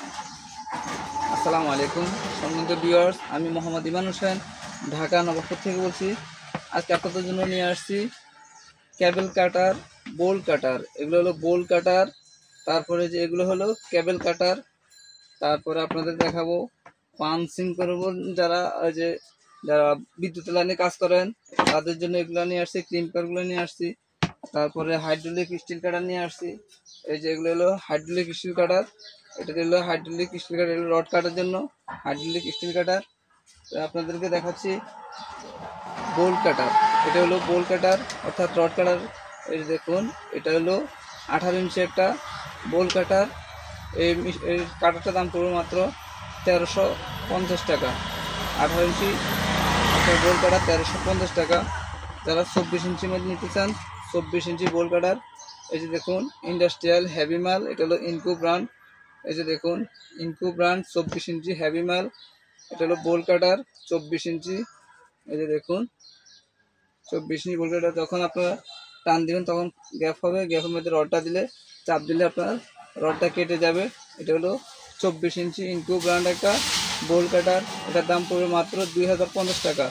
আসসালামু আলাইকুম সম্মানিত ভিউয়ার্স, আমি মোহাম্মদ ইমান হোসেন ঢাকা নবাবপুর থেকে বলছি। আজকে আপনাদের জন্য নিয়ে আসছি কেবল কাটার, বোল কাটার। এগুলো হলো বোল কাটার, তারপরে যে এগুলো হলো কেবল কাটার। তারপরে আপনাদের দেখাবো পাঞ্চিং করবো, যারা বিদ্যুৎ লাইনে কাজ করেন তাদের জন্য এগুলো নিয়ে আসছি, ক্লিম্পারগুলো নিয়ে আসছি। তারপরে হাইড্রোলিক স্টিল কাটার নিয়ে আসছি। এই যে এগুলো হলো হাইড্রোলিক স্টিল কাটার। এটা হলো হাইড্রোলিক স্টিল কাটার, এগুলো রড কাটার জন্য হাইড্রোলিক স্টিল কাটার। আপনাদেরকে দেখাচ্ছি বোল কাটার। এটা হলো বোল কাটার অর্থাৎ রড কাটার। এই যে দেখুন, এটা হলো 18 ইঞ্চি একটা বোল কাটার। এই কাটারটার দাম পড়বে মাত্র 1350 টাকা। 18 ইঞ্চি একটা বোল কাটার 1350 টাকা। যারা 24 ইঞ্চির মধ্যে নিতে চান, 24 ইঞ্চি বোল কাটার। এই যে দেখুন ইন্ডাস্ট্রিয়াল হেভি মাল, এটা হলো ইনকো ব্র্যান্ড। এই যে দেখুন ইনকো ব্র্যান্ড 24 ইঞ্চি হেভি মাল, এটা হলো বোল কাটার 24 ইঞ্চি। এই যে দেখুন 24 ইঞ্চি বোল কাটার। যখন আপনারা টান দিবেন তখন গ্যাপ হবে, গ্যাপের মধ্যে রডটা দিলে, চাপ দিলে আপনার রডটা কেটে যাবে। এটা হলো 24 ইঞ্চি ইনকো ব্র্যান্ড একটা বোল কাটার। এটার দাম পড়বে মাত্র 2050 টাকা।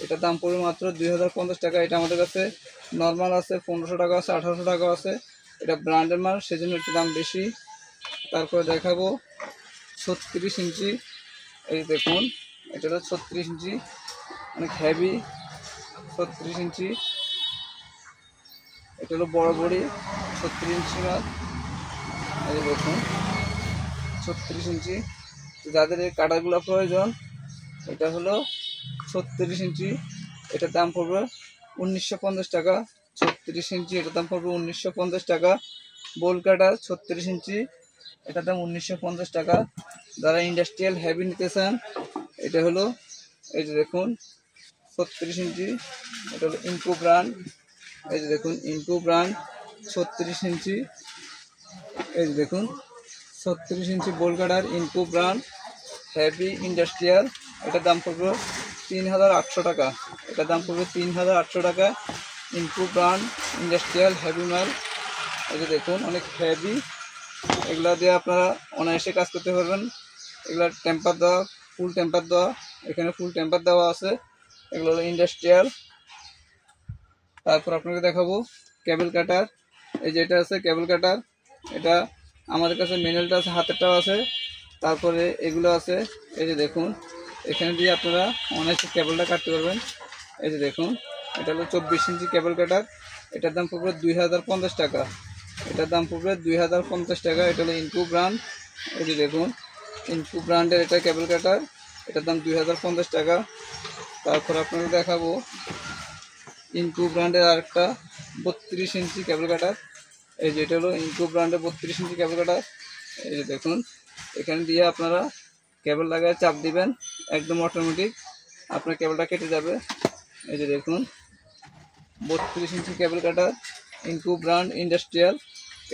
এটার দাম পড়বে মাত্র 2050 টাকা। এটা আমাদের কাছে নর্মাল আছে 1500 টাকা আছে, 1800 টাকা আছে। এটা ব্র্যান্ডের মাল, সেজন্য একটু দাম বেশি। তারপরে দেখাবো 36 ইঞ্চি। এই দেখুন এটা হলো 36 ইঞ্চি, অনেক হেভি 36 ইঞ্চি। এটা হলো বড় বড়ি 36 ইঞ্চি মাল। এই দেখুন 36 ইঞ্চি। যাদের এই কাটারগুলো প্রয়োজন, এটা হলো 36 ইঞ্চি। এটার দাম পড়বে 1950 টাকা। 36 ইঞ্চি এটার দাম পড়বে 1950 টাকা। বোল কাটার 36 ইঞ্চি, এটার দাম 1950 টাকা। যারা ইন্ডাস্ট্রিয়াল হেভি নিতে চান, এটা হলো এই যে দেখুন 36 ইঞ্চি, এটা হলো ইনকো ব্র্যান্ড। এই যে দেখুন ইনকো ব্র্যান্ড 36 ইঞ্চি। এই যে দেখুন 36 ইঞ্চি বোল কাটার ইনকো ব্র্যান্ড হেভি ইন্ডাস্ট্রিয়াল। এটার দাম পড়বে 3800 টাকা। এটার দাম পড়বে 3800 টাকা। ইনকো ব্র্যান্ড ইন্ডাস্ট্রিয়াল হেভি মাল। এই যে দেখুন অনেক হেভি, এগুলা দিয়ে আপনারা অনায়াসে কাজ করতে পারবেন। এগুলা টেম্পার দেওয়া, ফুল টেম্পার দেওয়া, এখানে ফুল টেম্পার দেওয়া আছে। এগুলো হলো ইন্ডাস্ট্রিয়াল। তারপর আপনাকে দেখাবো কেবল কাটার। এই যে এটা আছে কেবল কাটার, এটা আমাদের কাছে ম্যানুয়ালটা আছে, হাতেরটাও আছে। তারপরে এগুলো আছে। এই যে দেখুন এখানে দিয়ে আপনারা অনায়াসে কেবলটা কাটতে পারবেন। এই যে দেখুন এটা হলো 24 ইঞ্চি কেবল কাটার। এটার দাম পড়বে 2050 টাকা। এটার দাম পড়বে 2050 টাকা। এটা হলো ইনকো ব্র্যান্ড। এই যে দেখুন ইনকো ব্র্যান্ডের এটা কেবল কাটার, এটার দাম 2050 টাকা। তারপর আপনাকে দেখাবো ইনকো ব্র্যান্ডের আরেকটা 32 ইঞ্চি কেবল কাটার। এই যে এটা হলো ইনকো ব্র্যান্ডের 32 ইঞ্চি কেবল কাটার। এই যে দেখুন এখানে দিয়ে আপনারা কেবল লাগায় চাপ দিবেন, একদম অটোমেটিক আপনার কেবলটা কেটে যাবে। এই যে দেখুন 32 ইঞ্চি কেবল কাটার ইনকো ব্র্যান্ড ইন্ডাস্ট্রিয়াল।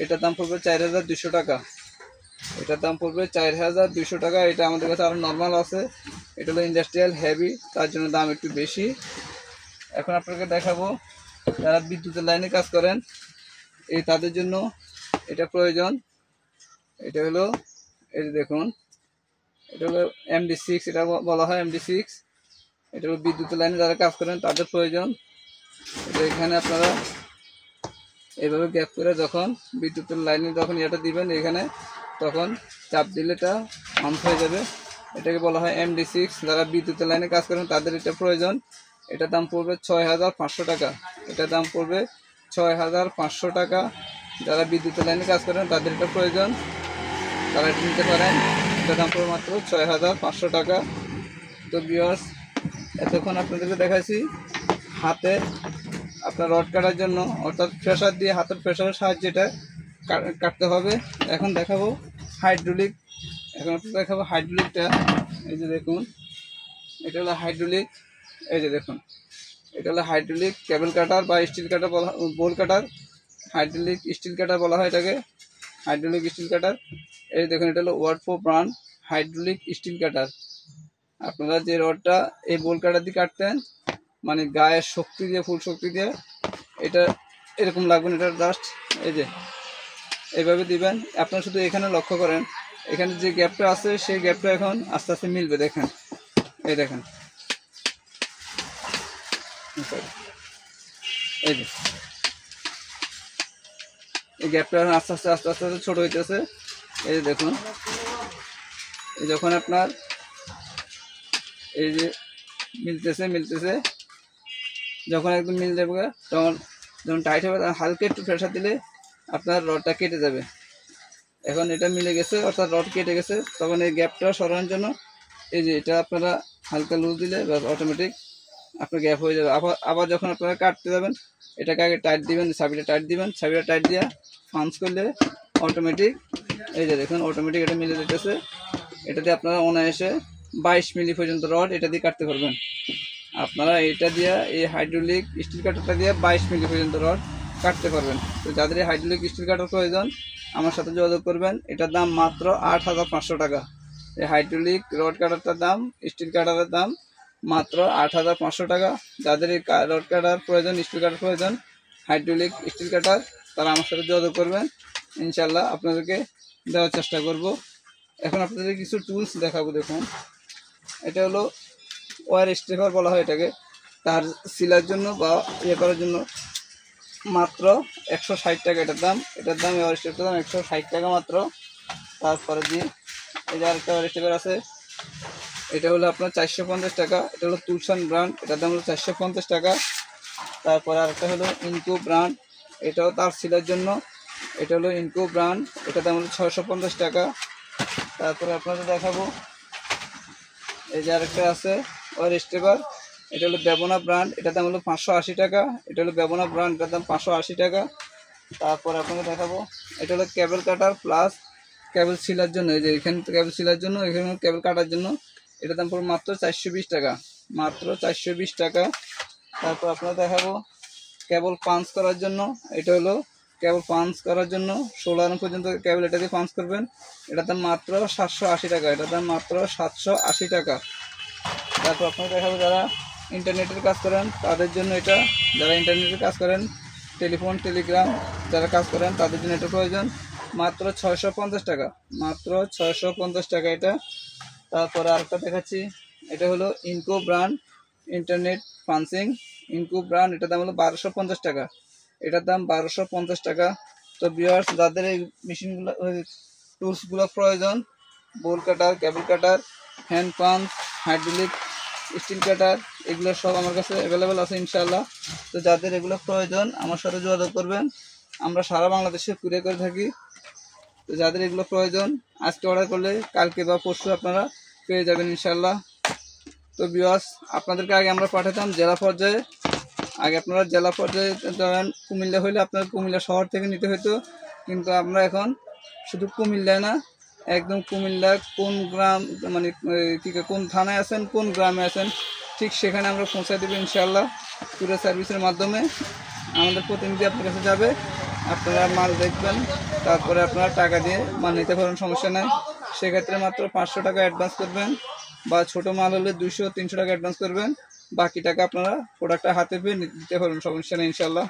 এটার দাম পড়বে 4200 টাকা। এটার দাম পড়বে 4200 টাকা। এটা আমাদের কাছে আরও নর্মাল আছে, এটা হলো ইন্ডাস্ট্রিয়াল হেভি, তার জন্য দাম একটু বেশি। এখন আপনাকে দেখাবো যারা বিদ্যুতের লাইনে কাজ করেন, এই তাদের জন্য এটা প্রয়োজন। এটা হলো এই যে দেখুন এটা হলো MD6, এটা বলা হয় MD6। এটা হলো বিদ্যুতের লাইনে যারা কাজ করেন তাদের প্রয়োজন। এটা এখানে আপনারা এইভাবে গ্যাপ করে যখন বিদ্যুতের লাইনে যখন এটা দিবেন এখানে, তখন চাপ দিলে এটা অন হয়ে যাবে। এটাকে বলা হয় MD6। যারা বিদ্যুতের লাইনে কাজ করেন তাদের এটা প্রয়োজন। এটার দাম পড়বে 6500 টাকা। এটার দাম পড়বে 6500 টাকা। যারা বিদ্যুতের লাইনে কাজ করেন তাদের এটা প্রয়োজন, তারা এটা নিতে পারেন। এটার দাম পড়বে মাত্র 6500 টাকা। তো ভিউয়ার্স, এতক্ষণ আপনাদেরকে দেখাইছি হাতে আপনার রড কাটার জন্য, অর্থাৎ প্রেসার দিয়ে, হাতের প্রেসারের সাহায্যে এটা কাটতে হবে। এখন দেখাবো হাইড্রোলিক। এখন আপনাদের দেখাবো হাইড্রোলিকটা। এই যে দেখুন এটা হলো হাইড্রোলিক। এই যে দেখুন এটা হলো হাইড্রোলিক কেবল কাটার বা স্টিল কাটার বলা, বোল কাটার। হাইড্রোলিক স্টিল কাটার বলা হয় এটাকে, হাইড্রোলিক স্টিল কাটার। এই দেখুন এটা হলো ওয়ার্ডপ্রুফ ব্র্যান্ড হাইড্রোলিক স্টিল কাটার। আপনারা যে রডটা এই বোল কাটার দিয়ে কাটতেন, মানে গায়ের শক্তি দিয়ে, ফুল শক্তি দিয়ে, এটা এরকম লাগবে না। এটা জাস্ট এই যে এইভাবে দিবেন। আপনারা শুধু এখানে লক্ষ্য করেন, এখানে যে গ্যাপটা আছে সেই গ্যাপটা এখন আস্তে আস্তে মিলবে। দেখেন, এই দেখেন, এই যে এই গ্যাপটা এখন আস্তে আস্তে আস্তে আস্তে ছোট হইতেছে। এই যে দেখুন, এই যখন আপনার এই যে মিলতেছে যখন একদম মিল যাবে, যখন টাইট হবে তখন হালকা একটু প্রেশার দিলে আপনার রডটা কেটে যাবে। এখন এটা মিলে গেছে, অর্থাৎ রড কেটে গেছে। তখন এই গ্যাপটা সরানোর জন্য এই যে এটা আপনারা হালকা লুজ দিলে অটোমেটিক আপনার গ্যাপ হয়ে যাবে। আবার যখন আপনারা কাটতে যাবেন এটাকে আগে টাইট দিবেন, চাবিটা টাইট দিবেন, চাবিটা টাইট দিয়ে পাঞ্চ করলে অটোমেটিক এই যে দেখুন অটোমেটিক এটা মিলে যেতেছে। এটা দিয়ে আপনারা অনায়াসে 22 মিলি পর্যন্ত রড এটা দিয়ে কাটতে পারবেন। আপনারা এটা দিয়ে এই হাইড্রোলিক স্টিল কাটারটা দিয়ে 22 মিলি পর্যন্ত রড কাটতে পারবেন। তো যাদের এই হাইড্রোলিক স্টিল কাটার প্রয়োজন আমার সাথে যোগাযোগ করবেন। এটার দাম মাত্র 8,500 টাকা। এই হাইড্রোলিক রড কাটারটার দাম, স্টিল কাটারের দাম মাত্র 8,500 টাকা। যাদের এই রড কাটার প্রয়োজন, স্টিল কাটার প্রয়োজন, হাইড্রোলিক স্টিল কাটার, তারা আমার সাথে যোগাযোগ করবেন। ইনশাল্লাহ আপনাদেরকে দেওয়ার চেষ্টা করব। এখন আপনাদের কিছু টুলস দেখাবো। দেখুন, এটা হলো ওয়ার স্টেপার বলা হয় এটাকে। তার সিলার জন্য বা ইয়ে করার জন্য মাত্র 160 টাকা এটার দাম। ওয়ার স্টেপার দাম 160 টাকা মাত্র। তারপরে দিয়ে এই যে আরেকটা ওয়ার স্টেপার আছে, এটা হলো আপনার 450 টাকা। এটা হলো তুলসান ব্র্যান্ড, এটার দাম হলো 450 টাকা। তারপরে আরেকটা হলো ইনকো ব্র্যান্ড, এটাও তার সিলার জন্য। এটা হলো ইনকো ব্র্যান্ড, এটার দাম হলো 650 টাকা। তারপরে আপনাদের দেখাবো এই যে আরেকটা আছে ওয়ার স্টেপার, এটা হলো বেবনা ব্র্যান্ড, এটার দাম হলো 580 টাকা। এটা হলো বেবনা ব্র্যান্ড, এটার দাম 580 টাকা। তারপর আপনাকে দেখাবো এটা হলো কেবল কাটার প্লাস কেবল সিলার জন্য। এই যে এখানে কেবল সিলার জন্য, এখানে কেবল কাটার জন্য। এটার দাম পড়বে মাত্র 420 টাকা, মাত্র 420 টাকা। তারপর আপনারা দেখাবো কেবল পাঞ্চ করার জন্য। এটা হলো কেবল পাঞ্চ করার জন্য 16 আনা পর্যন্ত কেবল এটা দিয়ে পাঞ্চ করবেন। এটার দাম মাত্র 780 টাকা, এটার দাম মাত্র 780 টাকা। তারপর আপনারা দেখাবো যারা ইন্টারনেটের কাজ করেন তাদের জন্য এটা, যারা ইন্টারনেটের কাজ করেন, টেলিফোন টেলিগ্রাম যারা কাজ করেন তাদের জন্য এটা প্রয়োজন। মাত্র 650 টাকা, মাত্র 650 টাকা এটা। তারপরে আরেকটা দেখাচ্ছি, এটা হলো ইনকো ব্র্যান্ড ইন্টারনেট পাঞ্চিং, ইনকো ব্র্যান্ড, এটার দাম হলো 1250 টাকা, এটার দাম 1250 টাকা। তো ভিউয়ার্স, যাদের এই মেশিনগুলো টুলসগুলো প্রয়োজন, বোল কাটার, কেবল কাটার, হ্যান্ড পাঞ্চ, হাইড্রোলিক স্টিল কাটার, এগুলো সব আমার কাছে অ্যাভেলেবেল আছে ইনশাআল্লাহ। তো যাদের এগুলো প্রয়োজন আমার সাথে যোগাযোগ করবেন। আমরা সারা বাংলাদেশে কুরিয়ার করে থাকি। তো যাদের এগুলো প্রয়োজন আজকে অর্ডার করলে কালকে বা পরশু আপনারা পেয়ে যাবেন ইনশাআল্লাহ। তো ভিউয়ার্স, আপনাদেরকে আগে আমরা পাঠাতাম জেলা পর্যায়ে। আগে আপনারা জেলা পর্যায়ে ধরেন কুমিল্লা হইলে আপনার কুমিল্লা শহর থেকে নিতে হতো, কিন্তু আমরা এখন শুধু কুমিল্লায় না, একদম কুমিল্লা কোন গ্রাম মানে কোন থানায় আছেন, কোন গ্রামে আছেন, ঠিক সেখানে আমরা পৌঁছে দেবো ইনশাআল্লাহ। কুরিয়ার সার্ভিসের মাধ্যমে আমাদের প্রতিনিধি আপনার কাছে যাবে, আপনারা মাল দেখবেন, তারপরে আপনারা টাকা দিয়ে মাল নিতে পারেন, সমস্যা নাই। সেক্ষেত্রে মাত্র 500 টাকা অ্যাডভান্স করবেন, বা ছোটো মাল হলে 200-300 টাকা অ্যাডভান্স করবেন। বাকি টাকা আপনারা প্রোডাক্টটা হাতে পেয়ে দিতে পারেন, সমস্যা নেই ইনশাআল্লাহ।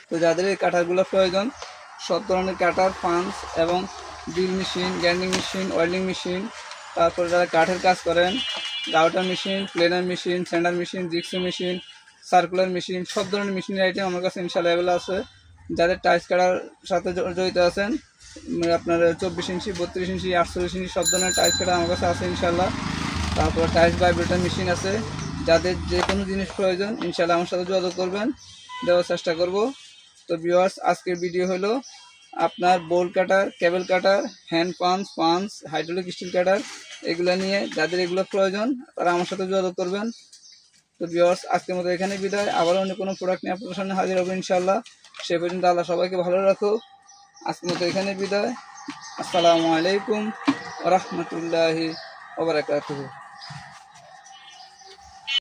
তো যাদের এই কাটারগুলো প্রয়োজন, সব ধরনের কাটার, পাঞ্চ এবং drill machine, grinding machine, welding machine, তারপরে যারা কাঠের কাজ করেন, router machine, planer machine, sander machine, jigsaw machine, circular machine, সব ধরনের মেশিনের আইটেম আমার কাছে ইনশাআল্লাহ অ্যাভেলেবল আছে। যাদের টাইলস কাটার সাথে জড়িত আছেন, আপনার 24 ইঞ্চি, 32 ইঞ্চি, 48 ইঞ্চি সব ধরনের টাইলস কাটা আমার কাছে আছে ইনশাআল্লাহ। তারপর টাইলস ভাইব্রেটর মেশিন আছে। যাদের যে কোনো জিনিস প্রয়োজন ইনশাআল্লাহ আমার সাথে যোগাযোগ করবেন, দেওয়ার চেষ্টা করব। তো ভিউয়ার্স, আজকের ভিডিও হলো আপনার বোল কাটার, কেবল কাটার, হ্যান্ড পাঞ্চ, হাইড্রোলিক স্টিল কাটার, এগুলো নিয়ে যাদের এগুলো প্রয়োজন তারা আমার সাথে যোগাযোগ করবেন। তো ভিউয়ার্স, আজকের মতো এখানে বিদায়। আবার অন্য কোনো প্রোডাক্ট নিয়ে আপনার সামনে হাজির হবো ইনশাআল্লাহ। সে পর্যন্ত আল্লাহ সবাইকে ভালো রাখুক। আজকের মতো এখানে বিদায়। আসসালামু আলাইকুম ওয়া রাহমাতুল্লাহি ওয়া বারাকাতুহু।